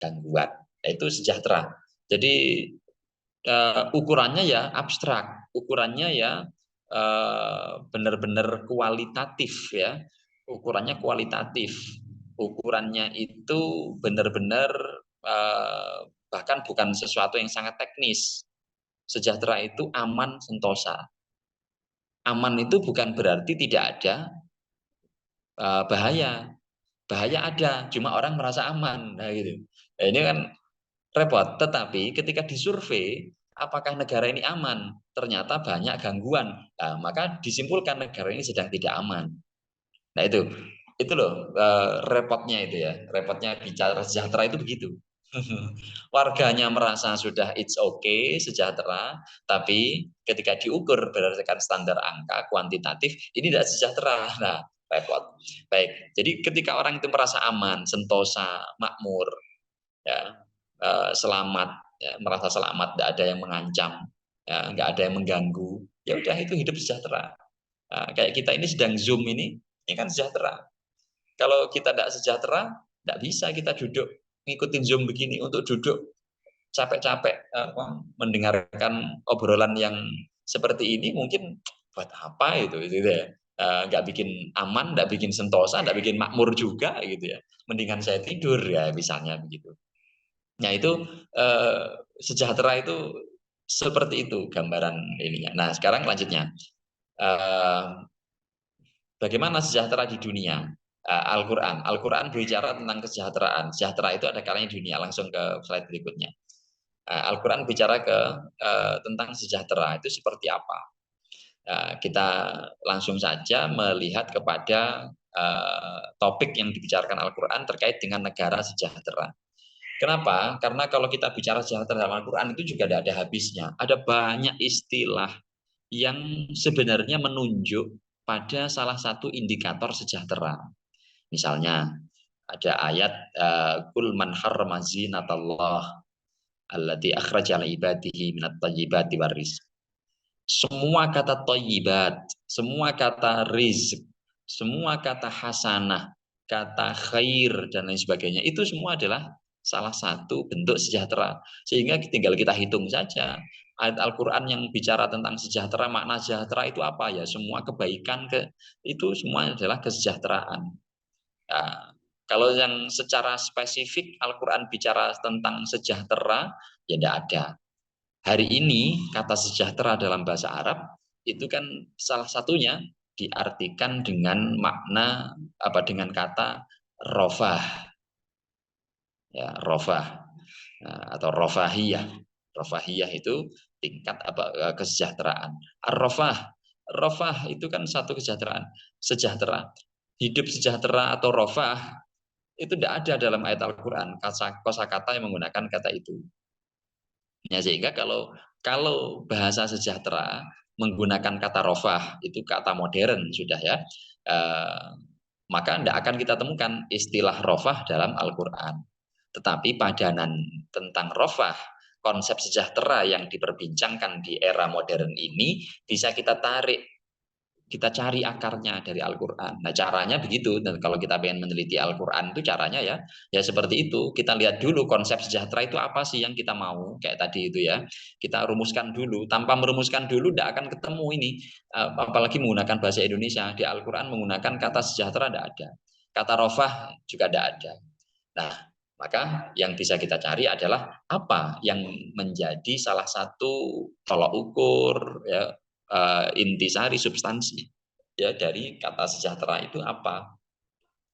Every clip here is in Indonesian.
gangguan. Itu sejahtera. Jadi ukurannya ya abstrak, ukurannya ya benar-benar kualitatif ya, ukurannya kualitatif, ukurannya itu benar-benar bahkan bukan sesuatu yang sangat teknis. Sejahtera itu aman sentosa. Aman itu bukan berarti tidak ada bahaya. Bahaya ada, cuma orang merasa aman. Nah, gitu. Nah, ini kan repot. Tetapi ketika disurvei, apakah negara ini aman? Ternyata banyak gangguan. Nah, maka disimpulkan negara ini sedang tidak aman. Nah, itu loh repotnya itu ya. Repotnya bicara sejahtera itu begitu. Warganya merasa sudah it's okay, sejahtera, tapi ketika diukur berdasarkan standar angka kuantitatif, ini tidak sejahtera. Nah, repot. Baik, jadi ketika orang itu merasa aman, sentosa, makmur, ya, selamat, ya, merasa selamat, tidak ada yang mengancam, ya, nggak ada yang mengganggu, ya udah itu hidup sejahtera. Nah, kayak kita ini sedang zoom ini kan sejahtera. Kalau kita tidak sejahtera, tidak bisa kita duduk ngikutin zoom begini untuk duduk capek-capek mendengarkan obrolan yang seperti ini mungkin buat apa itu ya. Nggak bikin aman, nggak bikin sentosa, nggak bikin makmur juga gitu ya. Mendingan saya tidur ya misalnya begitu. Nah itu eh, sejahtera itu seperti itu gambaran ininya. Nah sekarang lanjutnya, eh, bagaimana sejahtera di dunia? Al-Quran. Al-Quran berbicara tentang kesejahteraan. Sejahtera itu ada kalanya di dunia. Langsung ke slide berikutnya. Al-Quran bicara tentang sejahtera itu seperti apa. Kita langsung saja melihat kepada topik yang dibicarakan Al-Quran terkait dengan negara sejahtera. Kenapa? Karena kalau kita bicara sejahtera dalam Al-Quran itu juga tidak ada habisnya. Ada banyak istilah yang sebenarnya menunjuk pada salah satu indikator sejahtera. Misalnya ada ayat kul man harrama zinatallah allati akhraja li ibadihi minat thayyibati waris. Semua kata thayyibat, semua kata rizq, semua kata hasanah, kata khair dan lain sebagainya itu semua adalah salah satu bentuk sejahtera. Sehingga tinggal kita hitung saja ayat Al-Quran yang bicara tentang sejahtera, makna sejahtera itu apa ya? Semua kebaikan itu semua adalah kesejahteraan. Nah, kalau yang secara spesifik Al-Quran bicara tentang sejahtera, ya tidak ada. Hari ini kata sejahtera dalam bahasa Arab itu kan salah satunya diartikan dengan makna dengan kata rofah, ya rofah atau rofahiyah. Rofahiyah itu tingkat kesejahteraan. Ar-rofah, rofah itu kan satu kesejahteraan, sejahtera. Hidup sejahtera atau rofah itu tidak ada dalam ayat Al-Quran kosakata yang menggunakan kata itu. Ya, sehingga kalau bahasa sejahtera menggunakan kata rofah itu kata modern sudah ya, eh, maka tidak akan kita temukan istilah rofah dalam Al-Quran. Tetapi padanan tentang rofah, konsep sejahtera yang diperbincangkan di era modern ini bisa kita tarik, kita cari akarnya dari Al-Quran. Nah caranya begitu, dan kalau kita pengen meneliti Al-Quran itu caranya ya seperti itu. Kita lihat dulu konsep sejahtera itu apa sih yang kita mau, kayak tadi itu ya. Kita rumuskan dulu, tanpa merumuskan dulu tidak akan ketemu ini. Apalagi menggunakan bahasa Indonesia, di Al-Quran menggunakan kata sejahtera tidak ada. Kata rofah juga tidak ada. Nah, maka yang bisa kita cari adalah apa yang menjadi salah satu tolok ukur ya, intisari substansi ya dari kata sejahtera itu apa.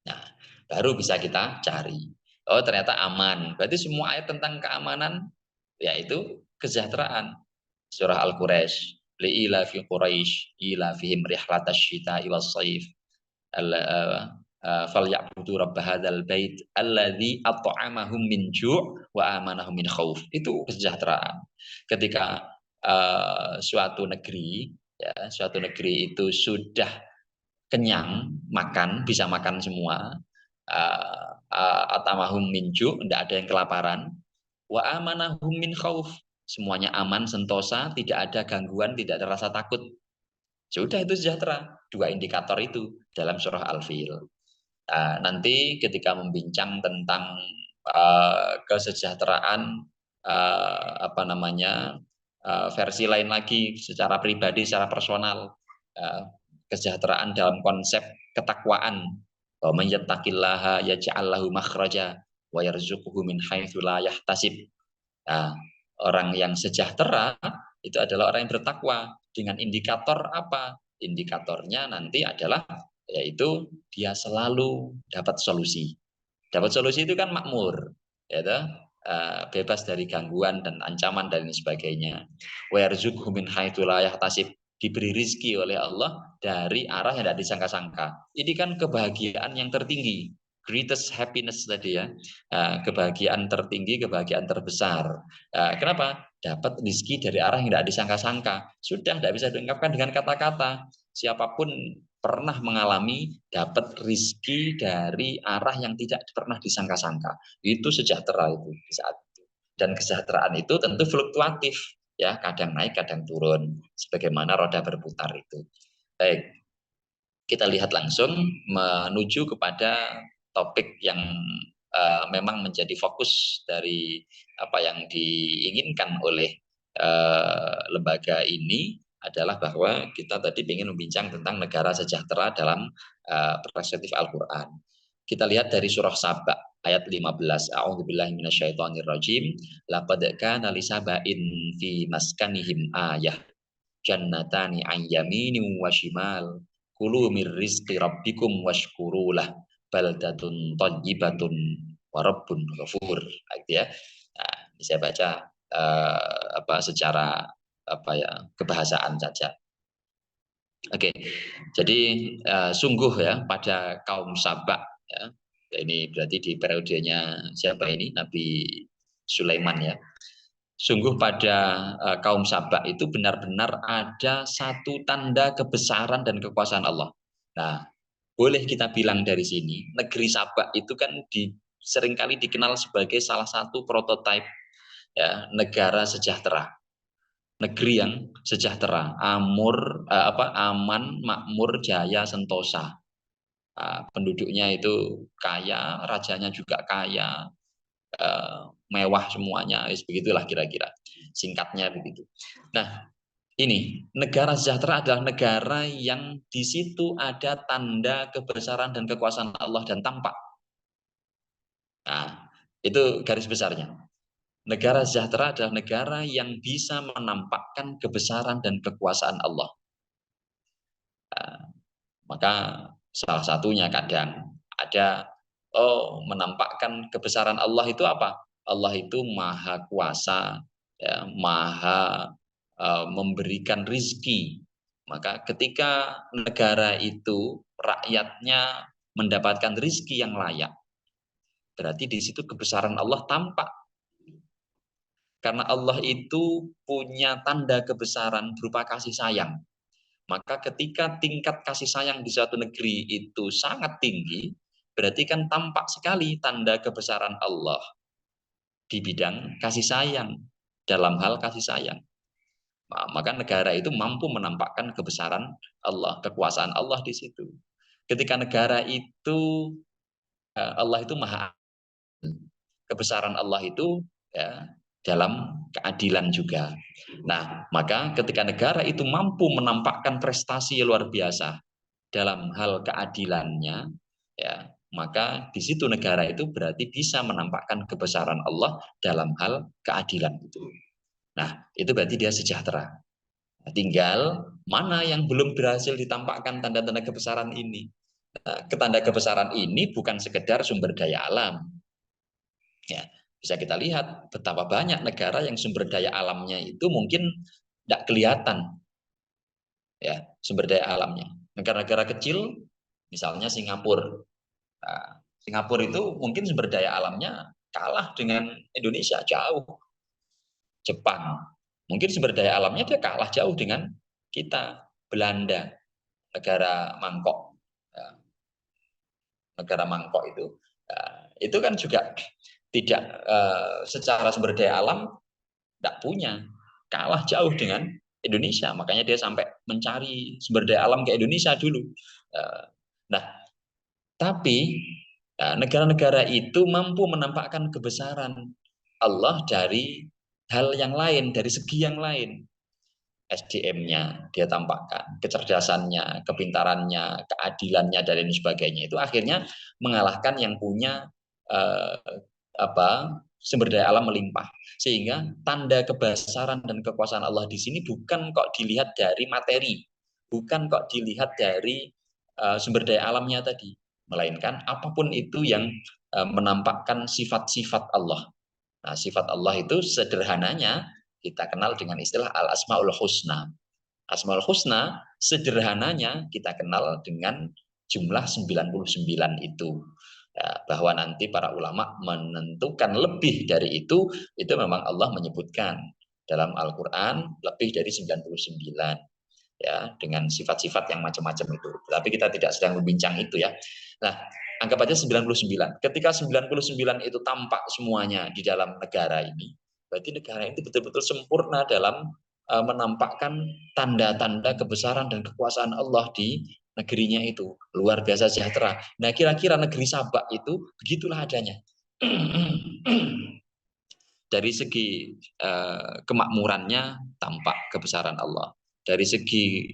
Nah, baru bisa kita cari. Oh, ternyata aman. Berarti semua ayat tentang keamanan yaitu kesejahteraan. Surah Al-Quraisy, li'ila fi Quraisy, ila fihim rihlatash syita'i was-shaif. Falyabudu rabb hadzal bait alladzi at'amahum min ju' wa amanahum min khauf. Itu kesejahteraan. Ketika suatu negeri itu sudah kenyang makan, bisa makan semua, at'amahum min ju', tidak ada yang kelaparan, wa amanahum min khauf, semuanya aman sentosa, tidak ada gangguan, tidak ada rasa takut. Sudah itu sejahtera. Dua indikator itu dalam surah Al-Fil. Nanti ketika membincang tentang kesejahteraan versi lain lagi secara pribadi, secara personal, kesejahteraan dalam konsep ketakwaan. Wa may yattaqillaha yaj'al lahu makhraja wa yarzuquhu min haitsu la yahtasib. Nah, orang yang sejahtera itu adalah orang yang bertakwa. Dengan indikator apa? Indikatornya nanti adalah yaitu dia selalu dapat solusi. Dapat solusi itu kan makmur, ya toh? Bebas dari gangguan dan ancaman dan sebagainya. Wa yarzuqhu min haitsu la yahtasib, diberi rizki oleh Allah dari arah yang tidak disangka-sangka. Ini kan kebahagiaan yang tertinggi, greatest happiness tadi ya. Kebahagiaan tertinggi, kebahagiaan terbesar. Kenapa? Dapat rizki dari arah yang tidak disangka-sangka. Sudah tidak bisa diungkapkan dengan kata-kata. Siapapun pernah mengalami dapat rizki dari arah yang tidak pernah disangka-sangka. Itu sejahtera itu di saat itu. Dan kesejahteraan itu tentu fluktuatif, ya, kadang naik, kadang turun, sebagaimana roda berputar itu. Baik, kita lihat langsung menuju kepada topik yang memang menjadi fokus dari apa yang diinginkan oleh lembaga ini, adalah bahwa kita tadi ingin membincang tentang negara sejahtera dalam perspektif Al-Quran. Kita lihat dari surah Saba ayat 15. A'udzubillahi minasyaitonirrajim. Laqad kana li saba'in fi maskanihim ayah jannatani an yaminin wa shimal. Kulu mir rizqi rabbikum washkurulah baldatun thayyibatun wa rabbun ghafur. Ya. Nah, ini saya baca secara kebahasaan saja. Oke, jadi sungguh ya pada kaum Sabak, ya, ini berarti di periodenya siapa ini, Nabi Sulaiman ya. Sungguh pada kaum Sabak itu benar-benar ada satu tanda kebesaran dan kekuasaan Allah. Nah, boleh kita bilang dari sini, negeri Sabak itu kan seringkali dikenal sebagai salah satu prototipe ya, negara sejahtera. Negeri yang sejahtera, aman, makmur, jaya, sentosa. Penduduknya itu kaya, rajanya juga kaya, mewah semuanya, begitulah kira-kira. Singkatnya begitu. Nah, ini negara sejahtera adalah negara yang di situ ada tanda kebesaran dan kekuasaan Allah dan tampak. Nah, itu garis besarnya. Negara sejahtera adalah negara yang bisa menampakkan kebesaran dan kekuasaan Allah. Maka salah satunya kadang ada menampakkan kebesaran Allah itu apa? Allah itu maha kuasa, ya, maha memberikan rizki. Maka ketika negara itu rakyatnya mendapatkan rizki yang layak, berarti di situ kebesaran Allah tampak. Karena Allah itu punya tanda kebesaran berupa kasih sayang. Maka ketika tingkat kasih sayang di suatu negeri itu sangat tinggi, berarti kan tampak sekali tanda kebesaran Allah di bidang kasih sayang, dalam hal kasih sayang. Nah, maka negara itu mampu menampakkan kebesaran Allah, kekuasaan Allah di situ. Ketika negara itu Allah itu maha, kebesaran Allah itu ya, dalam keadilan juga. Nah, maka ketika negara itu mampu menampakkan prestasi luar biasa dalam hal keadilannya, ya, maka di situ negara itu berarti bisa menampakkan kebesaran Allah dalam hal keadilan itu. Nah, itu berarti dia sejahtera. Nah, tinggal mana yang belum berhasil ditampakkan tanda-tanda kebesaran ini. Nah, ketanda kebesaran ini bukan sekedar sumber daya alam. Ya, bisa kita lihat betapa banyak negara yang sumber daya alamnya itu mungkin tidak kelihatan, ya, sumber daya alamnya. Negara-negara kecil, misalnya Singapura. Nah, Singapura itu mungkin sumber daya alamnya kalah dengan Indonesia jauh. Jepang, mungkin sumber daya alamnya dia kalah jauh dengan kita. Belanda, negara mangkok, ya, negara mangkok itu kan juga tidak secara sumber daya alam tidak punya, kalah jauh dengan Indonesia. Makanya dia sampai mencari sumber daya alam ke Indonesia dulu. Nah, tapi Nah, negara-negara itu mampu menampakkan kebesaran Allah dari hal yang lain, dari segi yang lain. SDM-nya dia tampakkan, kecerdasannya, kepintarannya, keadilannya dan lain sebagainya. Itu akhirnya mengalahkan yang punya eh, sumber daya alam melimpah. Sehingga tanda kebesaran dan kekuasaan Allah di sini bukan kok dilihat dari materi, bukan kok dilihat dari sumber daya alamnya tadi, melainkan apapun itu yang menampakkan sifat-sifat Allah. Nah, sifat Allah itu sederhananya kita kenal dengan istilah Al-Asma'ul Husna. Asmaul Husna sederhananya kita kenal dengan jumlah 99 itu. Ya, bahwa nanti para ulama menentukan lebih dari itu memang Allah menyebutkan dalam Al-Quran lebih dari 99 ya dengan sifat-sifat yang macam-macam itu. Tapi kita tidak sedang membincang itu ya. Nah, anggap aja 99. Ketika 99 itu tampak semuanya di dalam negara ini, berarti negara itu betul-betul sempurna dalam menampakkan tanda-tanda kebesaran dan kekuasaan Allah di negerinya itu. Luar biasa sejahtera. Nah, kira-kira negeri Sabak itu begitulah adanya. Dari segi kemakmurannya tampak kebesaran Allah. Dari segi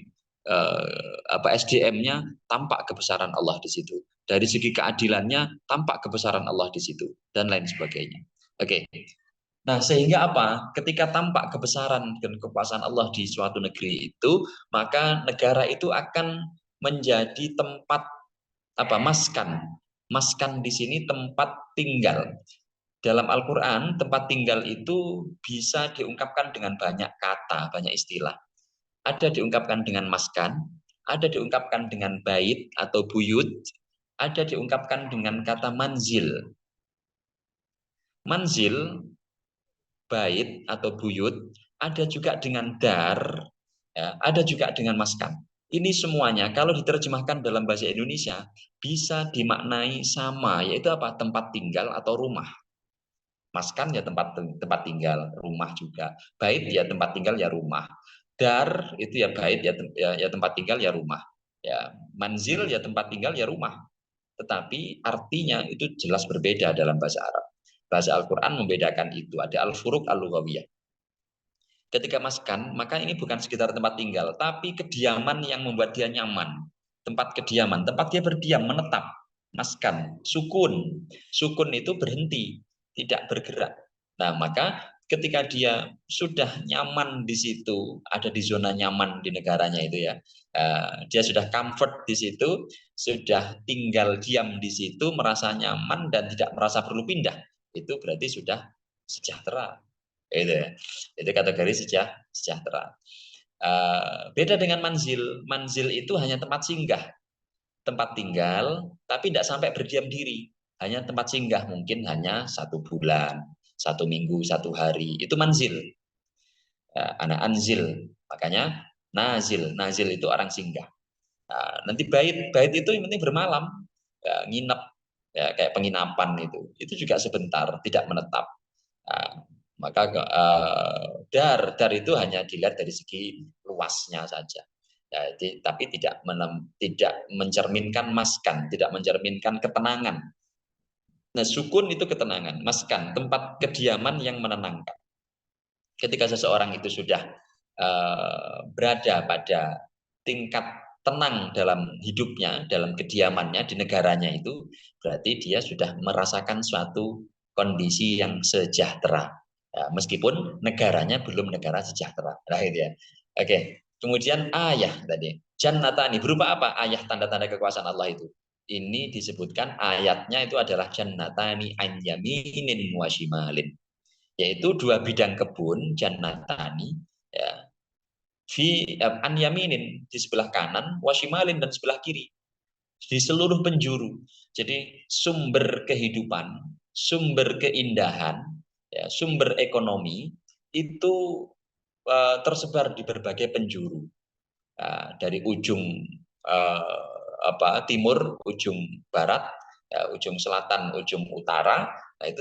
SDM-nya tampak kebesaran Allah di situ. Dari segi keadilannya tampak kebesaran Allah di situ dan lain sebagainya. Oke. Nah, sehingga apa? Ketika tampak kebesaran dan kekuasaan Allah di suatu negeri itu, maka negara itu akan menjadi tempat maskan. Maskan di sini tempat tinggal. Dalam Al-Quran, tempat tinggal itu bisa diungkapkan dengan banyak kata, banyak istilah. Ada diungkapkan dengan maskan, ada diungkapkan dengan bait atau buyut, ada diungkapkan dengan kata manzil. Manzil, bait atau buyut, ada juga dengan dar, ya, ada juga dengan maskan. Ini semuanya kalau diterjemahkan dalam bahasa Indonesia bisa dimaknai sama, yaitu apa? Tempat tinggal atau rumah. Maskan ya tempat tempat tinggal, rumah juga. Bait ya tempat tinggal ya rumah. Dar itu ya bait ya tempat tinggal ya rumah. Ya, manzil ya tempat tinggal ya rumah. Tetapi artinya itu jelas berbeda dalam bahasa Arab. Bahasa Al-Qur'an membedakan itu. Ada al-furuq al-lughawiyah. Ketika maskan, maka ini bukan sekitar tempat tinggal, tapi kediaman yang membuat dia nyaman. Tempat kediaman, tempat dia berdiam, menetap. Maskan, sukun. Sukun itu berhenti, tidak bergerak. Nah, maka ketika dia sudah nyaman di situ, ada di zona nyaman di negaranya itu ya, dia sudah comfort di situ, sudah tinggal diam di situ, merasa nyaman dan tidak merasa perlu pindah. Itu berarti sudah sejahtera. Itu ya. Itu kategori sejahtera. Beda dengan manzil. Manzil itu hanya tempat singgah, tempat tinggal, tapi tidak sampai berdiam diri. Hanya tempat singgah, mungkin hanya 1 bulan, 1 minggu, 1 hari. Itu manzil. Anak anzil. Makanya nazil. Nazil itu orang singgah. Nanti bait itu yang penting bermalam, ya, nginep, ya, kayak penginapan itu. Itu juga sebentar, tidak menetap. Nah, maka dar itu hanya dilihat dari segi luasnya saja. Ya, tapi tidak mencerminkan maskan, tidak mencerminkan ketenangan. Nah, sukun itu ketenangan, maskan tempat kediaman yang menenangkan. Ketika seseorang itu sudah berada pada tingkat tenang dalam hidupnya, dalam kediamannya di negaranya itu, berarti dia sudah merasakan suatu kondisi yang sejahtera. Ya, meskipun negaranya belum negara sejahtera. Nah, itu ya. Oke, kemudian ayah tadi. Jannatani berupa apa? Ayah tanda-tanda kekuasaan Allah itu. Ini disebutkan ayatnya itu adalah jannatani an yaminin wa shimalin, yaitu 2 bidang kebun jannatani ya fi an yaminin di sebelah kanan wasimalin dan sebelah kiri di seluruh penjuru. Jadi sumber kehidupan, sumber keindahan, ya, sumber ekonomi itu tersebar di berbagai penjuru. Dari ujung timur, ujung barat, ya, ujung selatan, ujung utara,